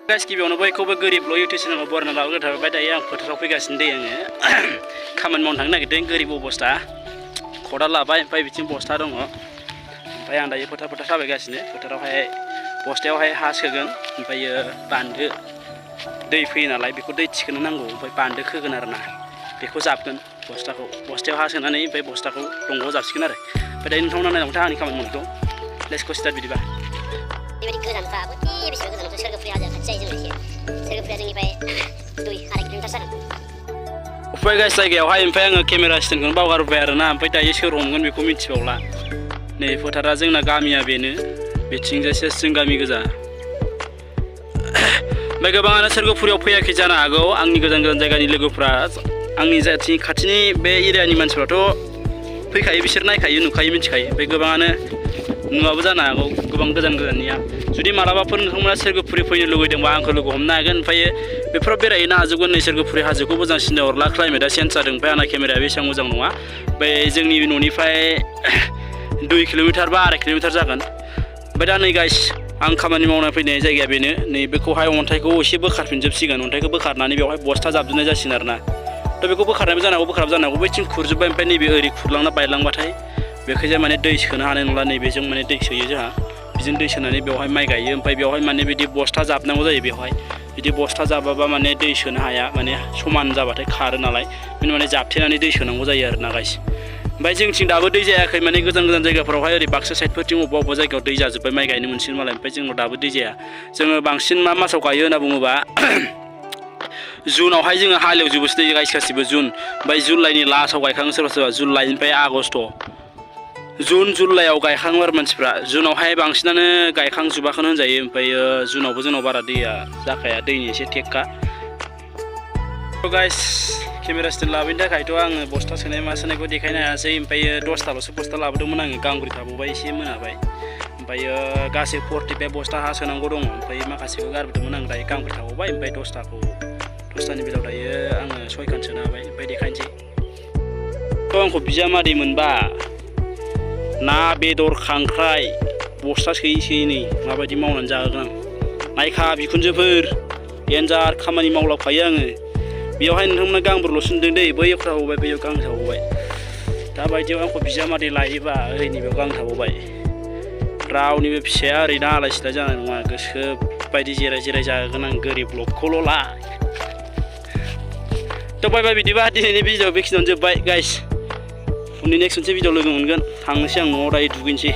Guys गिबियावनो बयखौबो गोरिब इउटुब चेनेलाव बरायना लाबोग्रोनाय थाबाय। दायो आं फोथाराव फैगासिनो दे आङो खामानि मावनो थांनो नागिरदों। गोरिब अबस्था खदाल लाबाय ओमफ्राय बिथिं बस्था दङ। ओमफ्राय आं दायो फोथार थाबायगासिनो। फोथारावहाय बस्थायावहाय हा सोगोन ओमफ्रायो बान्दो दै फैयो नालाय बेखौ दै थिखोनो नांगौ। ओमफ्राय बान्दो खोगोन आरोना बेखौ जाबगोन बस्थायाव हा सोनानै ओमफ्राय बस्थाखौ दंग'आव जाबसिगोन आरो। ओमफ्राय दायो नोंथांमोना नायलांबाय आंनि खामानि मावनायखौ। लेट्स गो स्टार्ट बिदिबा। बेबायदि गोजानफ्राबो बेसेबां गोजानावथ' सोरगोफुरि हाजोआ खाथि जायो जोंना एसे। सोरगोफुरिया जोंनिफ्राय 2-2.5 किल'मिटारसो जागोन। उफाय गाइस जायगायावहाय ओमफ्राय आङो केमेरा स्टेन्डखौनो बावगारबाय आरोना। ओमफ्राय दायो सोर हमगोन बेखौ मिथिबावला। नै फोथारा जोंना गामिया बेनो, बेथिंजाय सेस जों गामि गोजा। ओमफ्राय गोबाङानो सोरगोफुरियाव फैयाखै जानो हागौ। आंनि गोजान गोजान जायगानि लोगोफ्रा, आंनि जाथि खाथिनि बे एरियानि मानसिफ्राथ' फैखायो, बिसोर नायखायो, नुखायो, मिथिखायो। ओमफ्राय गोबाङानो नुवाबो जानो हागौ, गोबां गोजान गोजाननिया। जुदि मालाबाफोर नोंथांमोना सोरगोफुरि फैनो लुगैदोंबा आंखौ लोगो हमनो हागोन। ओमफ्राय बेफोराव बेरायहैनो हाजोबगोन। नै सोरगोफुरि हाजोखौ मोजां सिनाय हरला, क्लाइमेटआ चेन्ज जादों। ओमफ्राय आंना केमेराया एसेबां मोजां नङा। ओमफ्राय जोंनि न'निफ्राय 2 किल'मिटार बा 2.5 किल'मिटार जागोन। ओमफ्राय दा नै गाइस आं खामानि मावना फैनाय जायगाया बेनो। नै बेखौहाय अन्थाइखौ एसे बोखारफिनजोबसिगोन। अन्थाइखौ बोखारनानै बेवहाय बस्था जाबजोबनाय जासिगोन आरोना। दा बेखौ बोखारनायबो जानो हागौ, बोखाराबो जानो हागौ। बैथिं खुरजोब्बाय। ओमफ्राय नैबे ओरै खुरलांना बायलांबाथाय बेखैजाय माने दै सोनो हानाय नंला। नैबेजों माने दै सोयो जोंहा। बिजों दै सोनानै बेवहाय माइ गायो। ओमफ्राय बेवहाय माने बिदि बस्था जाबनांगौ जायो। बेवहाय बिदि बस्था जाबाबा माने दै सोनो हाया, माने समान जाबाथाय खारो नालाय। बेनो माने जाबथेनानै दै सोनांगौ जायो आरोना गाइस। ओमफ्राय जोंथिं दाबो दै जायाखै। माने गोजान गोजान जायगाफोरावहाय ओरै बाक्सा साइडफोरथिं अबेबा अबेबा जायगायाव दै जाजोब्बाय, माइ गायनो मोनसिगोन मालाय। ओमफ्राय जोंनाव दाबो दै जाया। जोङो बांसिन मा मासाव गायो होनना बुङोबा जुनावहाय जोङो हालेवजोबोसो दै गाइस गासिबो जुन। ओमफ्राय जुलाइनि लास्टआव गायखाङो सोरबा सोरबा। जुलाइनिफ्राय आगस्ट', जुन जुलाइआव गायखाङो आरो मानसिफ्रा। जुनावहाय बांसिनानो गायखांजोबाखौनो होनजायो। ओमफ्रायो जुनावबो जोंनाव बारा दैया जाखाया, दैनि एसे टेक्का। गाइस केमेरा स्टेन्ड लाबोनो थाखायथ' आङो बस्था सोनाय मा सोनायखौ देखायनो हायासै। ओमफ्रायो 10थाल'सो बस्था लाबोदोंमोन आङो। गांब्रै थाबावबाय, एसे मोनाबाय। ओमफ्रायो गासै 45 बस्था हा सोनांगौ दङ। ओमफ्राय माखासेखौ गारबोदोंमोन आं। दायो गांब्रै थाबावबाय। ओमफ्राय 10थानि बेलायाव दायो आङो 6 खान सोनो हाबाय। ओमफ्राय देखायनोसै। थ' आंखौ बिजामादै मोनबा ना बेदर खांख्राइ बस्था सोयै सोयै नै माबायदि मावनानै जाहोगोन आं। नायखा बिखुनजोफोर, देन्जार खामानि मावलाबखायो आङो। बेयावहाय नोंथांमोना गांब्रैल'सो नुदों दै, बैयाव थाबावबाय, बैयाव गां थाबावबाय। दा बायदियाव आंखौ बिजामादै लायोबा ओरै नैबेयाव गां थाबावबाय। रावनिबो फिसाया ओरैनो आलाय सिलाय जानाय नङा। गोसो बायदि जेराय जेराय जाहोगोन आं। गोरिब लकखौल' ला। थ' बाय बाय बिदिबा दिनैनि भिडिअ बेखिनियावनो जोब्बाय गाइस। उननि नेक्स्ट मोनसे भिडिअ लोगो मोनगोन। थांनोसै आं न'आव दायो दुगैनोसै।